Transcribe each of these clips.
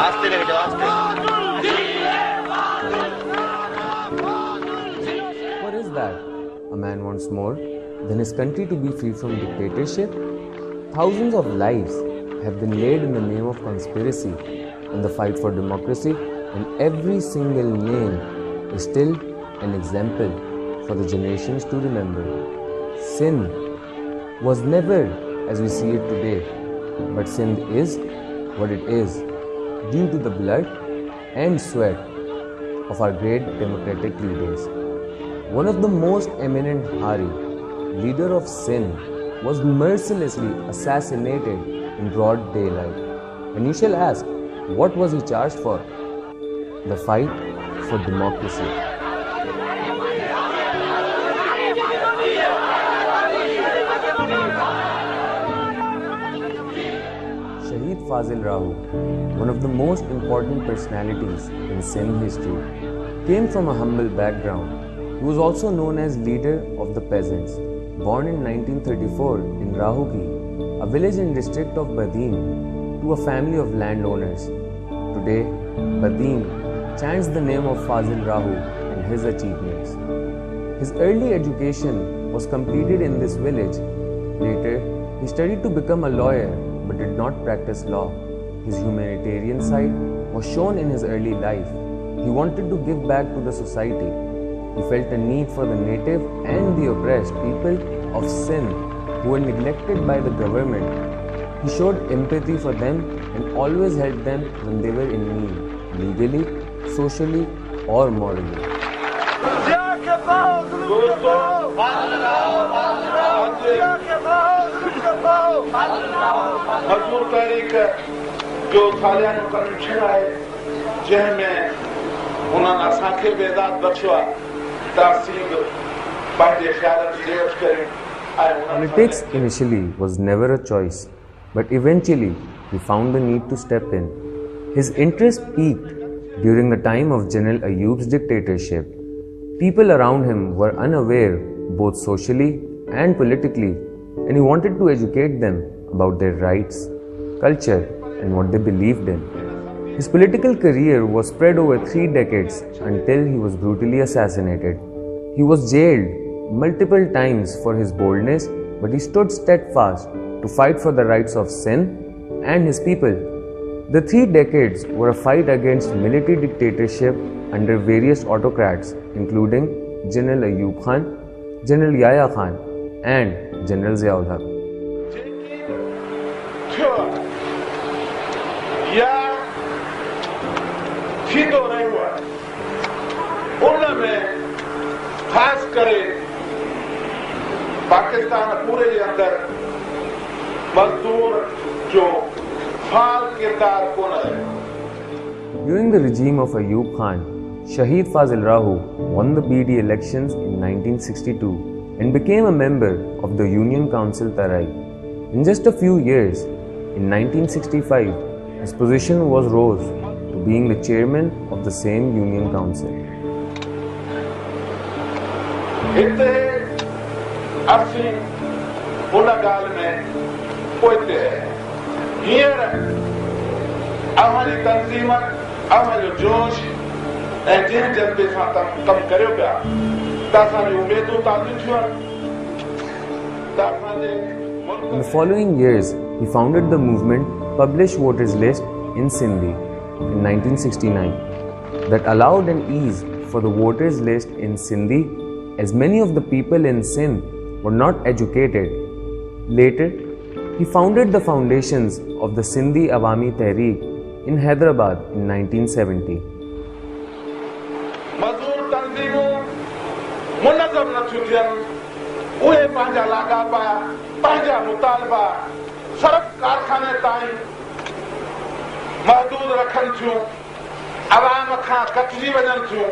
What is that? A man wants more than his country to be free from dictatorship? Thousands of lives have been laid in the name of conspiracy in the fight for democracy, and every single name is still an example for the generations to remember. Sindh was never as we see it today, but Sindh is what it is due to the blood and sweat of our great democratic leaders. One of the most eminent Hari, leader of Sindh, was mercilessly assassinated in broad daylight. And you shall ask, what was he charged for? The fight for democracy. Shaheed Fazil Rahu, one of the most important personalities in Sindh history, came from a humble background. He was also known as leader of the peasants. Born in 1934 in Rahuki, a village in district of Badin, to a family of landowners. Today, Badin chants the name of Fazil Rahu and his achievements. His early education was completed in this village. Later, he studied to become a lawyer but did not practice law. His humanitarian side was shown in his early life. He wanted to give back to the society. He felt a need for the native and the oppressed people of Sindh who were neglected by the government. He showed empathy for them and always helped them when they were in need, legally, socially, or morally. मजबूर तहरीक जो सालियानो convention है जंहिंमें उन्हनि असांखे बि इदाद बख्शियो आहे त असीं बि पंहिंजे ख़्यालनि जी रेवट करियूं। Politics initially was never a choice, but eventually he found the need to step in. His interest peaked during the time of General Ayub's dictatorship. People around him were unaware both socially and politically, and he wanted to educate them about their rights, culture, and what they believed in. His political career was spread over 3 decades until he was brutally assassinated. He was jailed multiple times for his boldness, but he stood steadfast to fight for the rights of Sindh and his people. The 3 decades were a fight against military dictatorship under various autocrats, including General Ayub Khan, General Yahya Khan, and General Ziaul Haq. खास करे पाकिस्तान पूरे जे अंदर मजदूर जो फाल किरदार कोन है। During the regime of Ayub Khan, Shaheed Fazil Rahu won the BD elections in 1962 and became a member of the Union Council Tarai. In just a few years, in 1965, his position was rose to being the chairman of the same Union Council. हिते असीं उन ॻाल्हि में पोइते हींअर अव्हांजी तंज़ीम अव्हांजो जोश ऐं जंहिं जज़्बे सां कमु करियो पिया त असांजी उमेदूं ताज़ियूं थियूं त असांजे In the following years, he founded the movement Publish Voters List in Sindhi in 1969 that allowed an ease for the voters list in Sindhi, as many of the people in Sindh were not educated. Later, he founded the foundations of the Sindhi Awami Tehreek in Hyderabad in 1970. मज़दूर तंज़ीमूं मुनज़्ज़म नथियूं थियनि, उहे पंहिंजा लाॻापा, पंहिंजा मुतालबा सड़क कारखाने ताईं महदूद रखनि थियूं, अवाम खां कटिजी वञनि थियूं,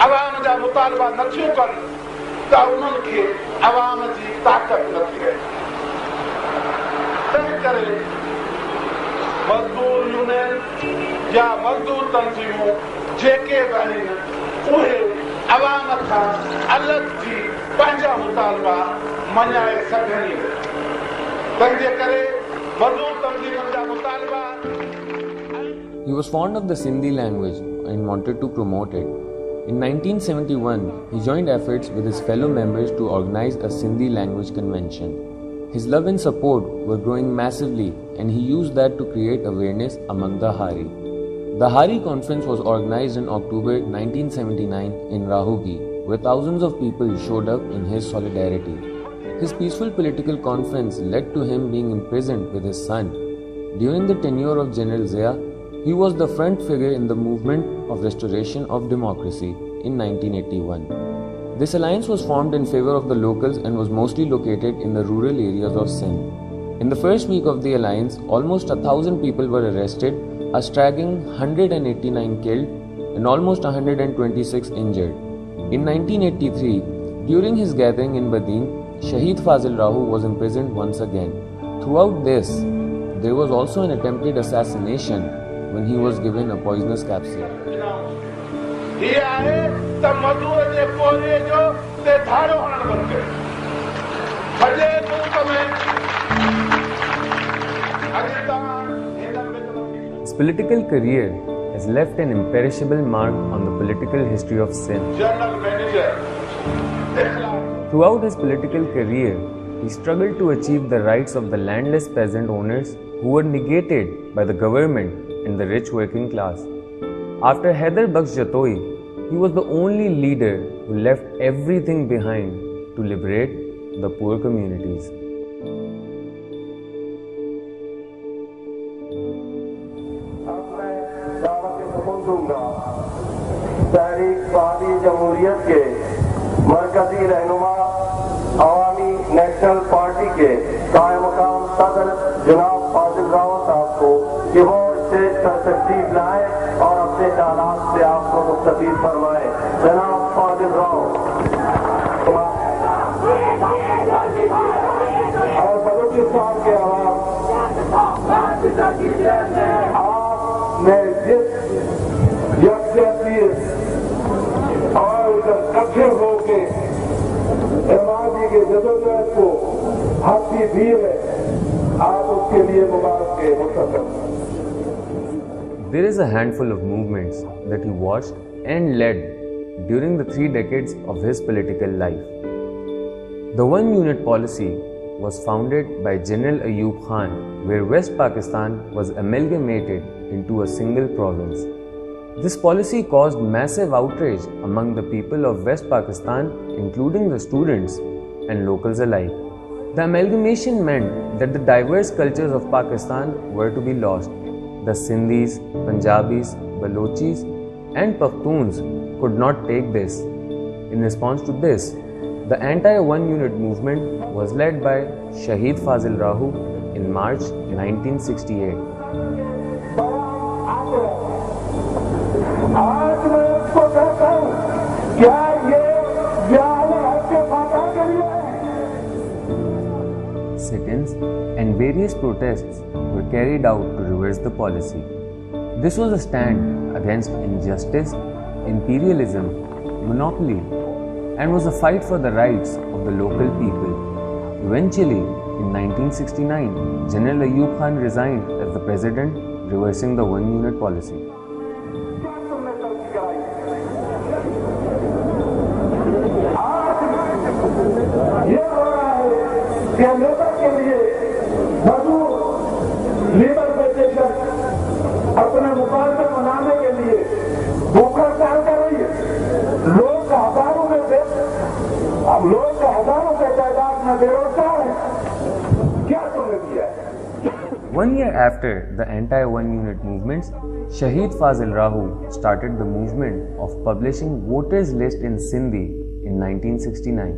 अवाम जा मुतालबा नथियूं कनि त उन्हनि खे अवाम जी ताक़त नथी रहे। तंहिं करे मज़दूर यूनियन या मज़दूर तंज़ीमूं जेके बि आहिनि उहे अवाम खां अलॻि थी पंहिंजा मुतालबा मञाए सघनि। तंहिंजे करे मज़दूर तंज़ीमुनि जा मुतालबा He was fond of the Sindhi language and wanted to promote it. In 1971, he joined efforts with his fellow members to organize a Sindhi language convention. His love and support were growing massively, and he used that to create awareness among the Hari. The Hari conference was organized in October 1979 in Rahogi, where thousands of people showed up in his solidarity. His peaceful political conference led to him being imprisoned with his son. During the tenure of General Zia, he was the front figure in the movement of restoration of democracy in 1981. This alliance was formed in favor of the locals and was mostly located in the rural areas of Sindh. In the first week of the alliance, almost 1,000 people were arrested, a staggering 189 killed and almost 126 injured. In 1983, during his gathering in Badin, Shaheed Fazil Rahu was imprisoned once again. Throughout this, there was also an attempted assassination when he was given a poisonous capsule. His political career has left an imperishable mark on the political history of Sindh. Throughout his political career, he struggled to achieve the rights of the landless peasant owners who were negated by the government and the rich working class. After Haider Baksh Jatoi, he was the only leader who left everything behind to liberate the poor communities. मरकजी रहनुमा अवामी national party के कायम मकाम सदर जनाब फाजिल राव साहब को कि वो स्टेज पर तशरीफ लाए और अपने ख्यालात से आपको मुस्तफीद फरमाए। जनाब फाजिल राव और बलूचिस्तान के आवाम, आपने जिस यकजहती और इकट्ठे होके इमादी के जदोजहद को हाथी दी है, आप उसके लिए मुबारक के मुस्तक़बिल। There is a handful of movements that he watched and led during the 3 decades of his political life. The One Unit policy was founded by General Ayub Khan, where West Pakistan was amalgamated into a single province. This policy caused massive outrage among the people of West Pakistan, including the students and locals alike. The amalgamation meant that the diverse cultures of Pakistan were to be lost. The Sindhis, Punjabis, Balochis, and Pakhtuns could not take this. In response to this, the anti-One Unit movement was led by Shaheed Fazil Rahu in March 1968. Sit-ins and various protests were carried out to reverse the policy. This was a stand against injustice, imperialism, monopoly, and was a fight for the rights of the local people. Eventually, in 1969, General Ayub Khan resigned as the president, reversing the One Unit policy. अपने मुकाबले मनाने के लिए भूखा चाल कर रही है। लोग हजारों में से अब लोग हजारों के तादाद में बेरोजगार हैं। क्या तुमने किया? 1 year after the anti-One Unit movements, Shaheed Fazil Rahu started the movement of publishing voters list in Sindhi in 1969.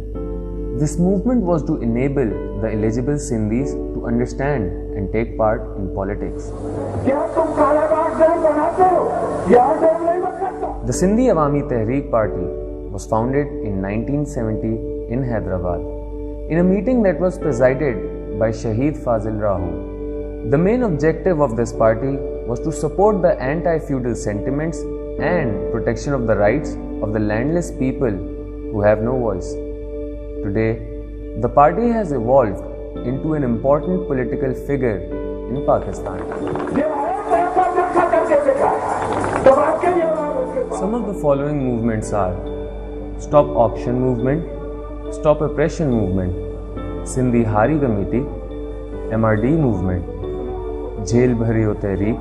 This movement was to enable the eligible Sindhis to understand and take part in politics. The Sindhi Awami Tehreek Party was founded in 1970 in Hyderabad, in a meeting that was presided by Shaheed Fazil Rahu. The main objective of this party was to support the anti-feudal sentiments and protection of the rights of the landless people who have no voice. Today, the party has evolved into an important political figure in Pakistan. Some of the following movements are Stop Auction Movement, Stop Oppression Movement, Sindhi Hari Committee, MRD Movement, Jail Bhariyo Tehreek,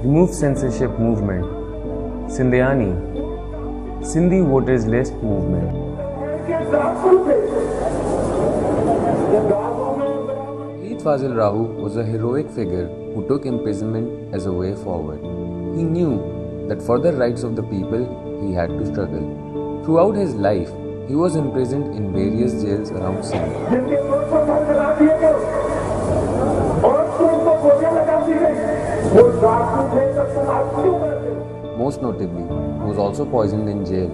Remove Censorship Movement, Sindhyani, Sindhi Voters List Movement. Shahid Fazil Rahu was a heroic figure who took imprisonment as a way forward. He knew that for the rights of the people, he had to struggle. Throughout his life, he was imprisoned in various jails around Sindh. Most notably, he was also poisoned in jail.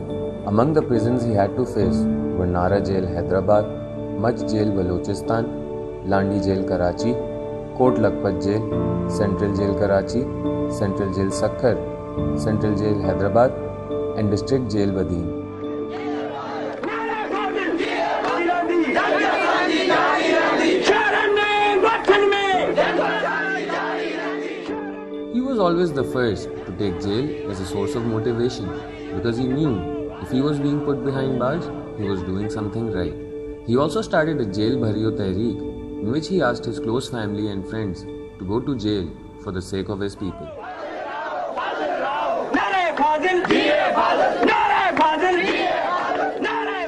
Among the prisons he had to face were Nara Jail, Hyderabad, Mach Jail, Balochistan, Landi Jail, Karachi, Kot Lakhpat Jail, Central Jail, Karachi, Central Jail, Sakhar, Central Jail, Hyderabad, and District Jail, Badin. He was always the first to take jail as a source of motivation because he knew if he was being put behind bars, he was doing something right. He also started a Jail Bhariyo Tehreek in which he asked his close family and friends to go to jail for the sake of his people.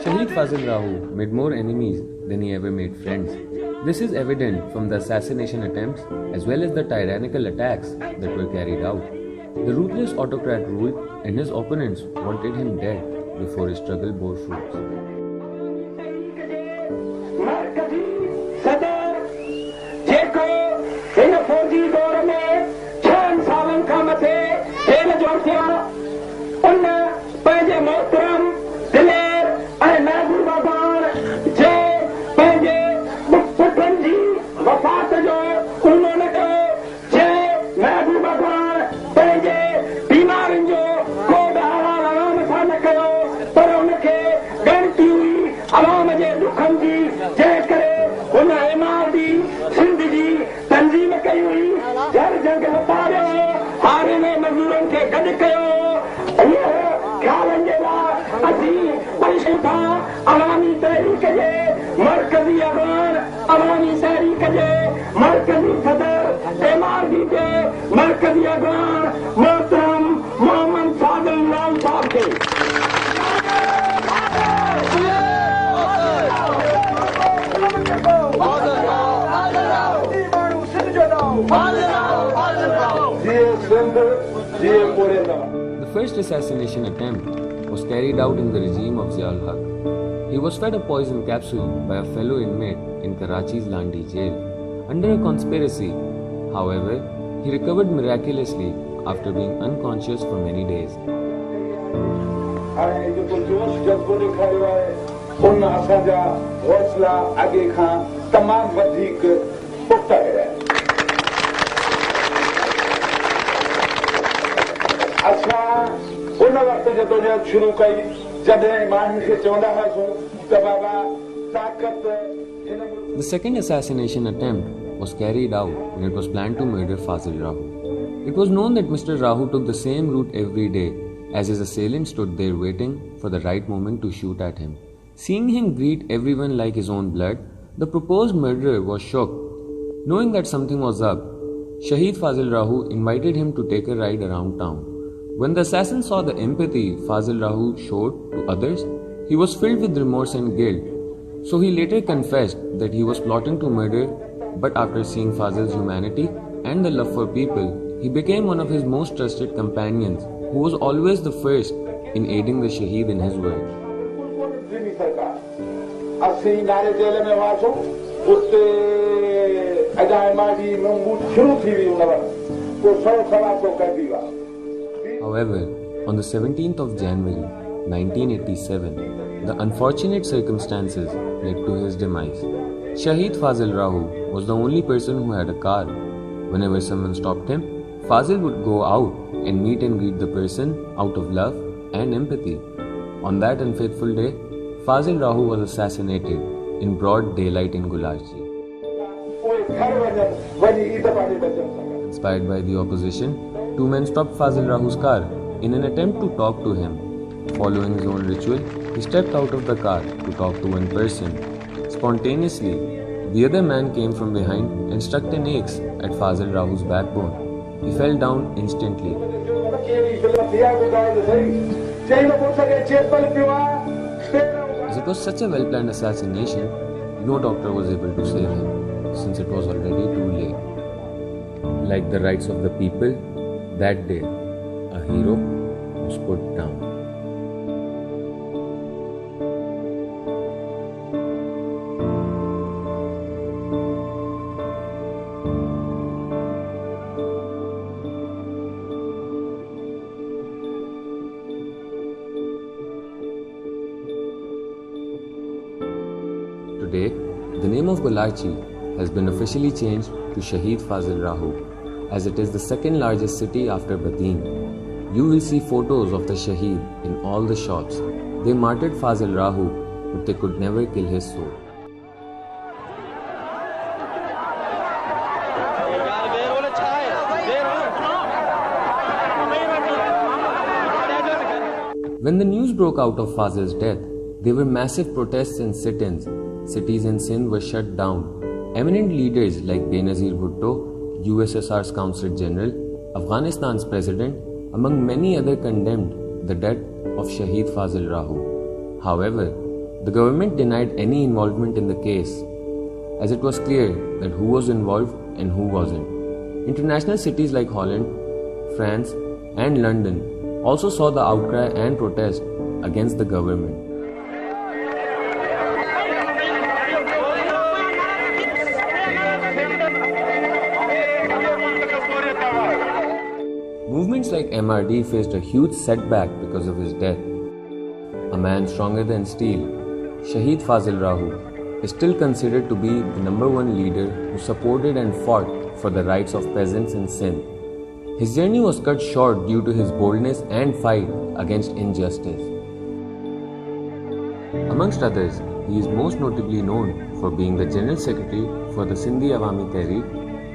Shahid Fazil Rahu made more enemies than he ever made friends. This is evident from the assassination attempts as well as the tyrannical attacks that were carried out. The ruthless autocrat ruled and his opponents wanted him dead before his struggle bore fruits. The first assassination attempt was carried out in the regime of Zia ul Haq. He was fed a poison capsule by a fellow inmate in Karachi's Landi jail under a conspiracy. However, he recovered miraculously after being unconscious for many days. The second assassination attempt was carried out when it was planned to murder Fazil Rahu. It was known that Mr. Rahu took the same route every day as his assailant stood there waiting for the right moment to shoot at him. Seeing him greet everyone like his own blood, the proposed murderer was shocked. Knowing that something was up, Shahid Fazil Rahu invited him to take a ride around town. When the assassin saw the empathy Fazil Rahu showed to others, he was filled with remorse and guilt. So he later confessed that he was plotting to murder, but after seeing Fazil's humanity and the love for people, he became one of his most trusted companions, who was always the first in aiding the Shaheed in his work. However, on the 17th of January 1987, the unfortunate circumstances led to his demise. Shahid Fazil Rahu was the only person who had a car. Whenever someone stopped him, Fazil would go out and meet and greet the person out of love and empathy. On that unfaithful day, Fazil Rahu was assassinated in broad daylight in Gularchi. Inspired by the opposition, two men stopped Fazil Rahu's car In an attempt to talk to him, following his own ritual, he stepped out of the car to talk to one person. Spontaneously, the other man came from behind and struck an axe at Fazil Rahu's backbone. He fell down instantly. As it was such a well-planned assassination, no doctor was able to save him, since it was already too late. Like the rights of the people, that day, a hero was put down. Today, the name of Bolachi has been officially changed to Shaheed Fazil Rahu, as it is the second largest city after Badin. You will see photos of the Shaheed in all the shops. They martyred Fazil Rahu, but they could never kill his soul. When the news broke out of Fazil's death, there were massive protests and sit-ins. Cities in Sindh were shut down. Eminent leaders like Benazir Bhutto, USSR's Consul General, Afghanistan's president, among many others, condemned the death of Shaheed Fazil Rahu. However, the government denied any involvement in the case, as it was clear that who was involved and who wasn't. International cities like Holland, France, and London also saw the outcry and protest against the government. Movements like MRD faced a huge setback because of his death. A man stronger than steel, Shaheed Fazil Rahu is still considered to be the #1 leader who supported and fought for the rights of peasants in Sindh. His journey was cut short due to his boldness and fight against injustice. Amongst others, he is most notably known for being the General Secretary for the Sindhi Awami Tehreek,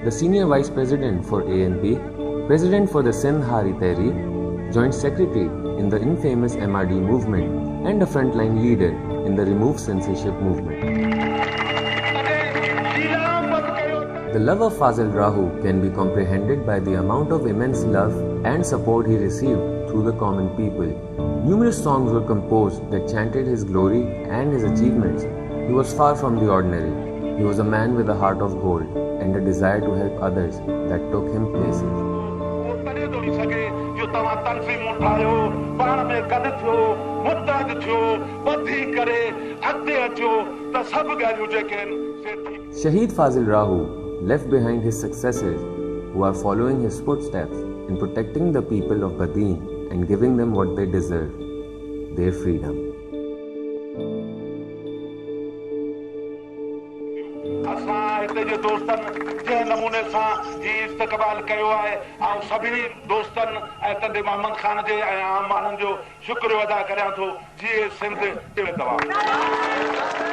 the Senior Vice President for ANP, President for the Sindh Hari Tehreek, Joint Secretary in the infamous MRD movement, and a frontline leader in the Remove Censorship movement. The love of Fazil Rahu can be comprehended by the amount of immense love and support he received through the common people. Numerous songs were composed that chanted his glory and his achievements. He was far from the ordinary. He was a man with a heart of gold and a desire to help others that took him places. Shaheed Fazil Rahu left behind his successors who are following his footsteps in protecting the people of Badin and giving them what they deserve, their freedom. नमूने सां ही इस्तक़बाल कयो आहे ऐं सभिनी दोस्तनि ऐं तंदे मोहम्मद ख़ान जे ऐं आम माण्हुनि जो शुक्र अदा करियां थो जीअं सिंध टिवे तमामु